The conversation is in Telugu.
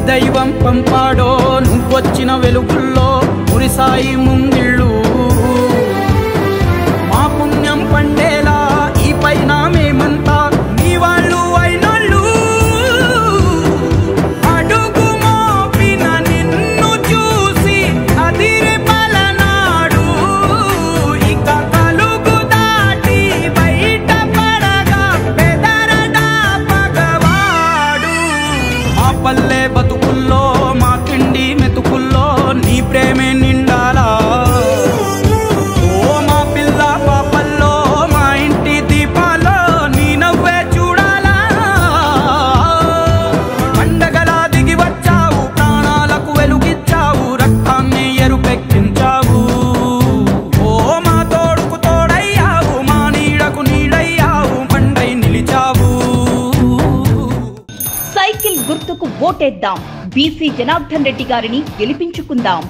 దైవం పంపాడో నువ్వొచ్చిన వెలుగుల్లో మురిసాయి ముంగిళ్ళు మా పుణ్యం పండేలా ఈ పైన మేమంతా నీ వాళ్ళు అయినోళ్ళు అడుగు మోపిన నిన్ను చూసి అదిరి పలనాడు ఇక కలుగు దాటి బయట పడగా పెదరడా పగవాడు మా పల్లె బతుకుల్లో మా తిండి మెతుకుల్లో నీ ప్రేమే నిండాలా ఓ మా పిల్ల పాపల్లో మా ఇంటి దీపాల్లో నీ నవ్వే చూడాలా పండగలా దిగి వచ్చావు ప్రాణాలకు వెలుగిచ్చావు రక్తాన్ని ఎరుపెక్కించావు ఓ మా తోడుకు తోడయ్యావు మా నీడకు నీడయ్యావు పండై నిలిచావు సైకిల్ గుర్తుకు ఓటేద్దాం బీసీ జనార్దన్ రెడ్డి గారిని గెలిపించుకుందాం.